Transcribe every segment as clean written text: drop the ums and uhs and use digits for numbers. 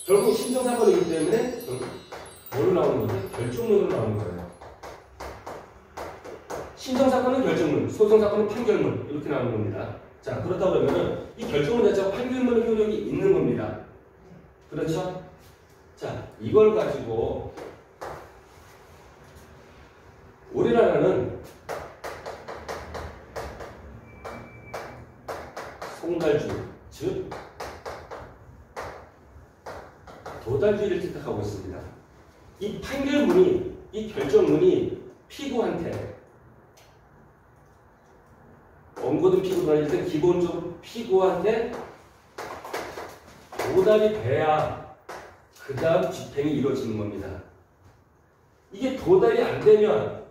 결국 신청사건이기 때문에 뭐로 나오는 거죠? 결정문으로 나오는 거예요. 신청사건은 결정문, 소송사건은 판결문 이렇게 나오는 겁니다. 자, 그렇다 그러면은 이 결정문 자체가 판결문의 효력이 있는 겁니다. 그렇죠? 자, 이걸 가지고 우리나라는 송달주의, 즉 도달주의를 택하고 있습니다. 이 판결문이, 이 결정문이 피고한테, 원고든 피고든 일단 기본적으로 피고한테 도달이 돼야 그 다음 집행이 이루어지는 겁니다. 이게 도달이 안 되면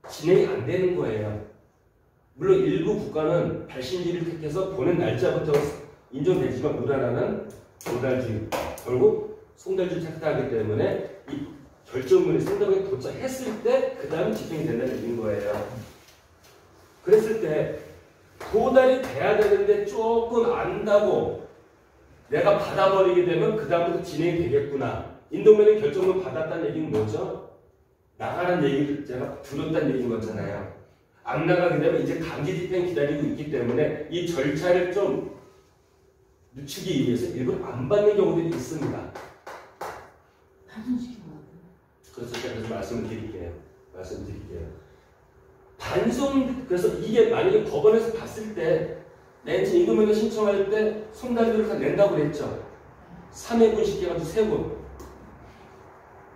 진행이 안 되는 거예요. 물론 일부 국가는 발신지를 택해서 보낸 날짜부터 인정되지만 우리나라는 도달주의, 결국 송달주의 택하기 때문에 이 결정문이 상대방에 도착했을 때 그 다음 집행이 된다는 얘기인 거예요. 그랬을 때 도달이 돼야 되는데 조금 안다고 내가 받아버리게 되면 그 다음부터 진행이 되겠구나. 인도면의 결정문 받았다는 얘기는 뭐죠? 나가는 얘기를 제가 들었다는 얘기인 거잖아요. 안 나가게 되면 이제 강제 집행 기다리고 있기 때문에 이 절차를 좀 늦추기 위해서 일부러 안 받는 경우들이 있습니다. 반송시키는 거예요. 그래서 제가 말씀을 드릴게요. 반송, 그래서 이게 만약에 법원에서 봤을 때 맨 처음 임금명령 신청할 때 송달료를 다 낸다고 그랬죠. 3회분 시켜가지고 3분.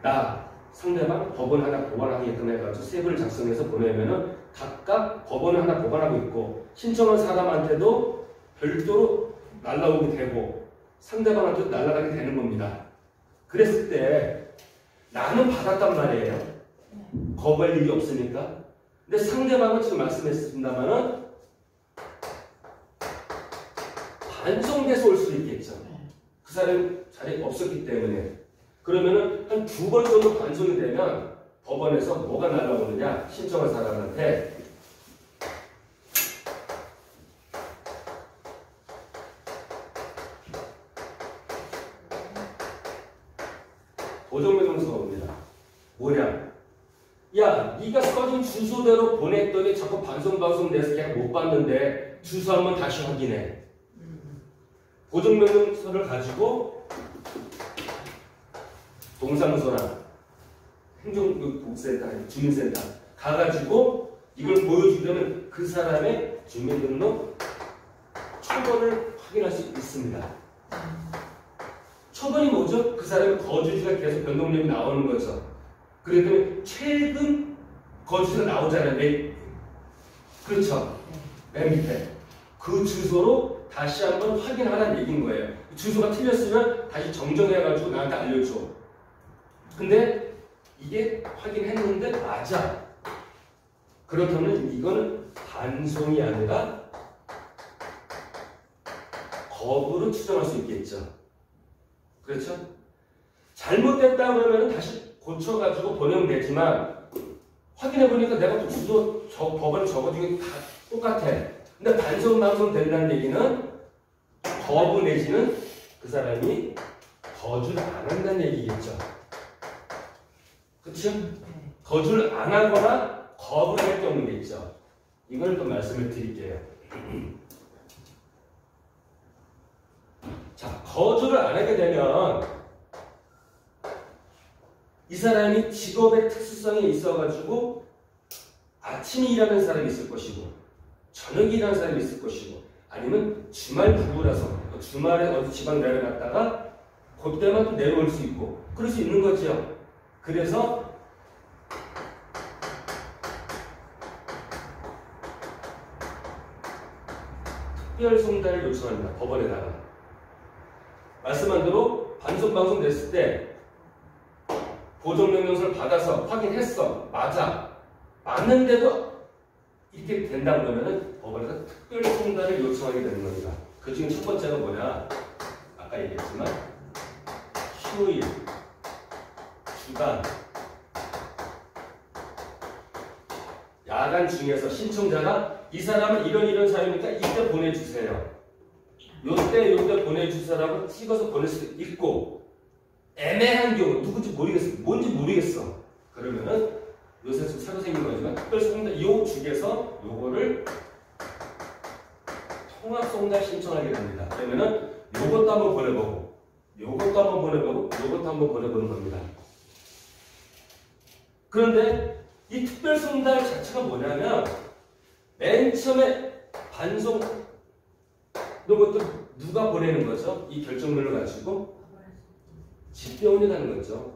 나 상대방 법원 하나 보관하게끔 해가지고 3분을 작성해서 보내면은 각각 법원을 하나 보관하고 있고 신청한 사람한테도 별도로 날라오게 되고 상대방한테도 날아가게 되는 겁니다. 그랬을 때 나는 받았단 말이에요. 거부할 일이 없으니까. 근데 상대방은 지금 말씀했습니다만은 반송돼서 올 수도 있겠죠. 그 사람이 자리에 없었기 때문에. 그러면은 한 2번 정도 반송이 되면 법원에서 뭐가 날라오느냐? 신청한 사람한테 보정명령서가 옵니다. 뭐냐? 야, 네가 써준 주소대로 보냈더니 자꾸 반송 돼서 그냥 못 받는데 주소 한번 다시 확인해. 보정명령서를 가지고 동사무소나 행정복지센터, 주민센터 가가지고 이걸 보여주려면 그 사람의 주민등록 초본을 확인할 수 있습니다. 초본이 뭐죠? 그 사람의 거주지가 계속 변동력이 나오는 거죠. 그랬더니 최근 거주지가 나오잖아요. 그렇죠? 맨 밑에. 그 주소로 다시 한번 확인하라는 얘기인 거예요. 주소가 틀렸으면 다시 정정해가지고 나한테 알려줘. 근데 이게 확인했는데 맞아. 그렇다면 이거는 반송이 아니라 거부로 추정할 수 있겠죠. 그렇죠? 잘못됐다 그러면 다시 고쳐가지고 보내면 되지만 확인해보니까 내가 또 주소 법원에 적어준 게 다 똑같아. 근데 반송 된다는 얘기는 거부 내지는 그 사람이 거주를 안 한다는 얘기겠죠. 그렇죠? 거주를 안 하거나 거부를 할 경우겠죠. 이걸 또 말씀을 드릴게요. 자, 거주를 안 하게 되면 이 사람이 직업의 특수성이 있어가지고 아침에 일하는 사람이 있을 것이고 저녁에 일하는 사람이 있을 것이고 아니면 주말 부부라서 주말에 어디 지방 내려갔다가 그때만 또 내려올 수 있고 그럴 수 있는 거죠. 그래서 특별 송달을 요청합니다. 법원에다가. 말씀한 대로 반송 됐을 때 보정명령서를 받아서 확인했어. 맞아. 맞는데도 이렇게 된다 그러면은 법원에서 특별 송달을 요청하게 되는 겁니다. 그 중에 첫 번째가 뭐냐? 아까 얘기했지만 휴일, 주간, 야간 중에서 신청자가 이 사람은 이런 사람이니까 이때 보내주세요. 요때 보내주세요라고 찍어서 보낼 수도 있고 애매한 경우 누군지 모르겠어. 뭔지 모르겠어. 그러면은 요새 좀 새로 생긴 거지만 특별송달 요 중에서 요거를 통합송달 신청하게 됩니다. 그러면은 요것도 한번 보내보고 요것도 한번 보내보고 요것도 한번 보내보는 겁니다. 그런데 이 특별송달 자체가 뭐냐면 맨 처음에 반송 이것도 누가 보내는 거죠? 이 결정문을 가지고 집배원이 가는 거죠.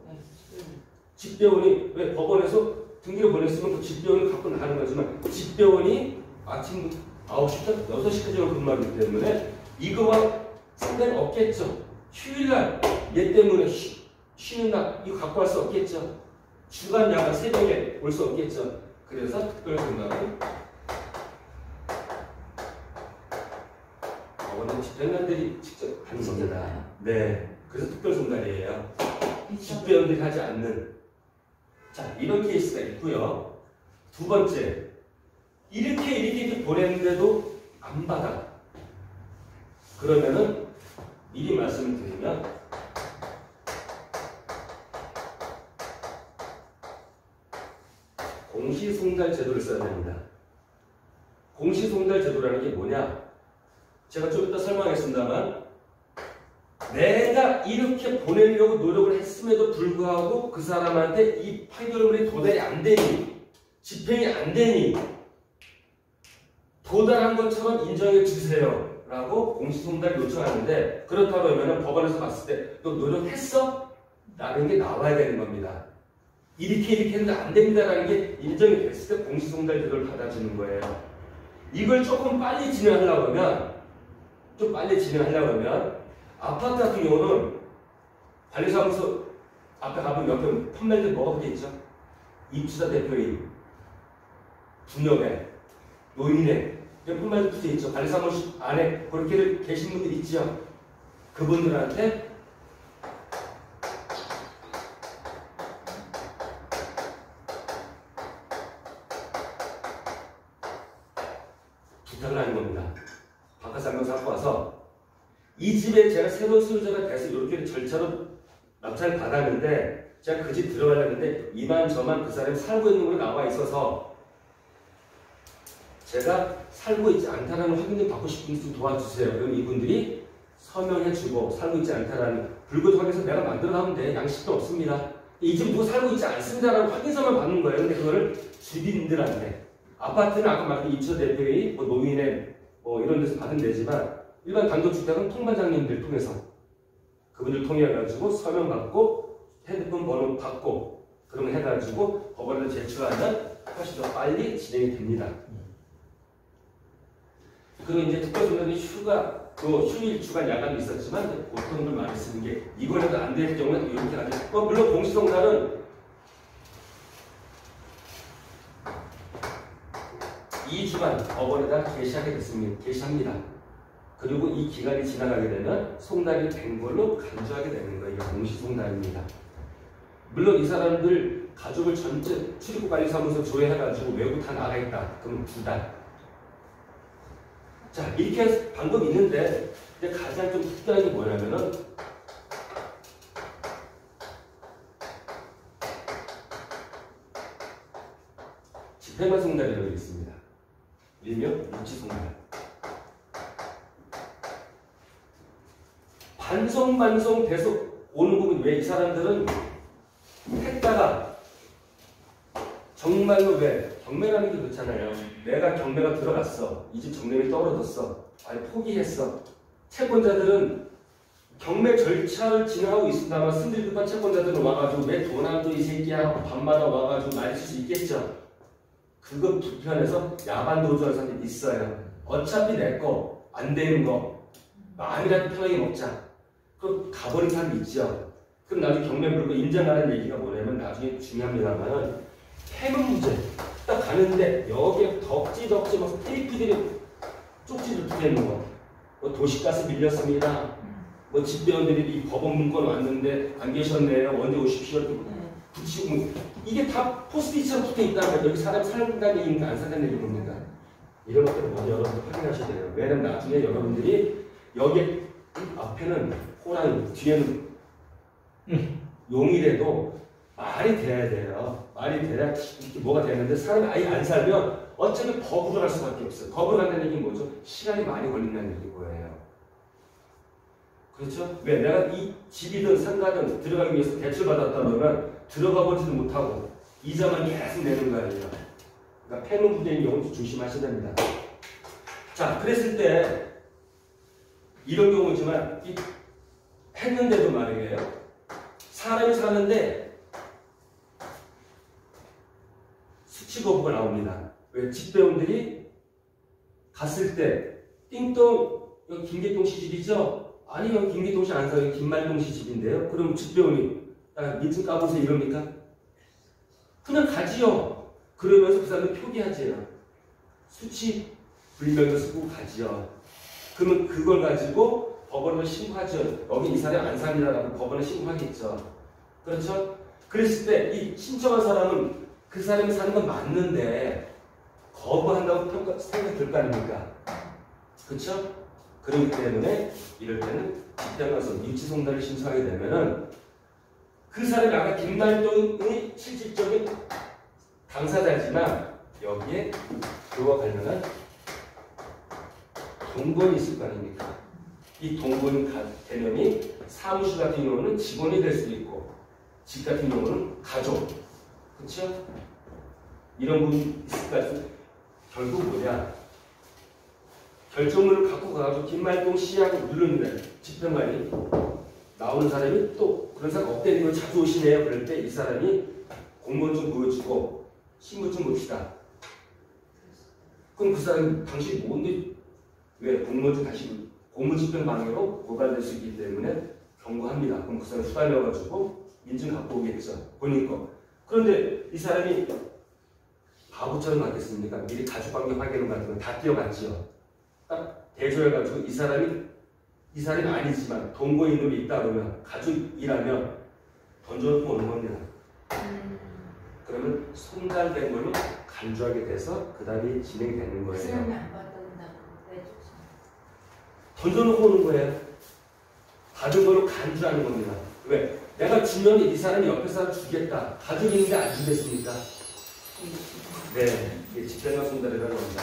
집배원이 왜 법원에서 등기를 보냈으면 그 집배원이 갖고 나가는 거지만 집배원이 아침 9시부터 6시까지 근무하기 때문에 이거와 상관이 없겠죠. 휴일날 얘 때문에 쉬는 날 이거 갖고 갈 수 없겠죠. 주간 야간 새벽에 올 수 없겠죠. 그래서 특별송달은 법원은 집행관들이 직접 하는 겁니다. 네, 그래서 특별송달이에요. 집배원들이 하지 않는. 자, 이런 케이스가 있고요. 두 번째, 이렇게 보냈는데도 안 받아. 그러면은 미리 말씀을 드리면 공시송달 제도를 써야 됩니다. 공시송달 제도라는 게 뭐냐? 제가 좀 이따 설명하겠습니다만 내가 이렇게 보내려고 노력을 했음에도 불구하고 그 사람한테 이 판결문이 도달이 안 되니 집행이 안 되니 도달한 것처럼 인정해 주세요 라고 공시송달을 요청하는데 그렇다고 하면 법원에서 봤을 때 너 노력했어? 라는 게 나와야 되는 겁니다. 이렇게 했는데 안 됩니다라는 게 인정이 됐을 때 공시송달 제도를 받아주는 거예요. 이걸 조금 빨리 진행하려고 하면 아파트 같은 경우는 관리사무소 앞에 가면 옆에 판매들 뭐가 붙어있죠? 입주자 대표인, 분여회, 노인회 판매들 붙어있죠. 관리사무소 안에 그렇게 계신 분들 있죠. 그분들한테 부탁을 하는 겁니다. 바깥 설명서 갖고 와서 이 집에 제가 새로운 수요자가 돼서 이렇게 절차로 낙찰을 받았는데 제가 그 집 들어가려는데 이만저만 그 사람이 살고 있는 걸로 나와 있어서 제가 살고 있지 않다는 확인을 받고 싶은지 좀 도와주세요. 그럼 이분들이 서명해주고 살고 있지 않다라는 불구조 확인서 내가 만들어 놔면 돼. 양식도 없습니다. 이 집 누구 살고 있지 않습니다라는 확인서만 받는 거예요. 근데 그거를 주민들한테 아파트는 아까 말한 입주자 대표의 노인의 이런 데서 받으면 되지만 일반 단독주택은 통반장님들 통해서 그분들 통해가지고 서명받고 핸드폰 번호 받고 그러면 해가지고 법원에 제출하면 훨씬 더 빨리 진행이 됩니다. 그리고 이제 특별송달은 휴일, 주간, 야간도 있었지만 보통들 많이 쓰는 게 이거라도 안 될 경우는 이렇게 하죠. 물론 공시송달은 2주간 법원에다 게시합니다. 그리고 이 기간이 지나가게 되면 송달이 된 걸로 간주하게 되는 거예요. 이게 공시송달입니다. 물론 이 사람들 가족을 전체 출입국관리사무소 조회해가지고 외부 다 나가 있다. 그럼 2달. 자, 이렇게 방법이 있는데 근데 가장 좀 특이한 게 뭐냐면은 집행관 송달이라고 있습니다. 일명 유치송달. 반송 계속 오는 부분 왜 이 사람들은 했다가 정말로 왜 경매라는 게 그렇잖아요. 내가 경매가 들어갔어. 이 집 정매이 떨어졌어. 아니 포기했어. 채권자들은 경매 절차를 진행하고 있습니다만 승질급한 채권자들은 와가지고 왜 돈 안 줘 이 새끼야 하고 밤마다 와가지고 말릴 수 있겠죠. 그거 불편해서 야반 도주하는 사람들이 있어요. 어차피 내 거 안 되는 거 마음이라도 편하게 먹자. 그럼 가버린 사람이 있죠. 그럼 나중에 경매 물고 인정하는 얘기가 뭐냐면 나중에 중요합니다만은 해문 문제 딱 가는데 여기에 덕지 막 테이프들이 쪽지를 붙여있는 거. 뭐 도시가스 밀렸습니다. 뭐 집배원들이 이 법원 문건 왔는데 안 계셨네요. 언제 오십시오. 붙이고 이게 다 포스트잇처럼 붙어있다는 거예요. 여기 사람 살다는 얘기인가 안 살다는 얘기입니까? 이런 것들을 먼저 여러분들 확인하셔야 돼요. 왜냐면 나중에 여러분들이 여기 앞에는 호랑이, 뒤에는 용이라도 말이 돼야 돼요. 말이 돼야 이렇게 뭐가 되는데 사람이 아예 안 살면 어차피 법으로 갈 수밖에 없어요. 법으로 간다는 얘기는 뭐죠? 시간이 많이 걸린다는 얘기인 거예요. 그렇죠? 왜? 내가 이 집이든 상가든 들어가기 위해서 대출받았다 그러면 들어가 보지도 못하고 이자만 계속 내는 거 아니에요. 그러니까 패는 부대인 경우는 조심하셔야 됩니다. 자, 그랬을 때 이런 경우지만 했는데도 말이에요. 사람이 사는데 수치거부가 나옵니다. 왜? 집배원들이 갔을 때 띵동 여기 김계동 씨 집이죠? 아니 여기 김계동 씨 안 사요. 김말동 씨 집인데요. 그럼 집배원이 민증 까보세요 이럽니까? 그냥 가지요. 그러면서 그 사람은 표기하지요. 수치 불명을 쓰고 가지요. 그러면 그걸 가지고 법원을 신고하죠. 여기 이 사람이 안 삽니다라고 법원에 신고하겠죠. 그렇죠? 그랬을 때 이 신청한 사람은 그 사람이 사는 건 맞는데 거부한다고 생각될 거 아닙니까? 그렇죠? 그렇기 때문에 이럴 때는 집단 가서 유치송달을 신청하게 되면은 그 사람이 아까 김말동의 실질적인 당사자지만 여기에 그와 관련한 동본이 있을 거 아닙니까? 이 동본 개념이 사무실 같은 경우는 직원이 될 수도 있고 집 같은 경우는 가족. 그렇죠? 이런 분이 있을 것 같아요. 결국 뭐냐? 결정문을 갖고 가가지고 김말동 씨하고 누르는데 집행관이 나오는 사람이 또 그런 사람 없대는 거 자주 오시네요. 그럴 때 이 사람이 공무원 좀 보여주고 신분 좀 봅시다. 그럼 그 사람이 당신이 뭔데 왜 공무원 좀 다시 공무집행 방해로 고발될 수 있기 때문에 경고합니다. 그럼 그 사람 후달려가지고 민증 갖고 오겠죠. 보니까. 그런데 이 사람이 바보처럼 하겠습니까? 미리 가족관계 확인을 같은 거 다 뛰어갔지요. 딱 대조해가지고 이 사람이 아니지만 동거인으로 있다 그러면 가족이라면 던져놓고 오는 겁니다. 그러면 송달된 걸로 간주하게 돼서 그 다음에 진행되는 거예요. 그 사람이 안 받는다고 왜 던져놓고 오는 거예요. 받은 걸로 간주하는 겁니다. 왜? 내가 주면 이 사람이 옆에 사람 주겠다. 가족이 있는데 안 주겠습니까? 네, 이게 집행관 송달이라는 겁니다.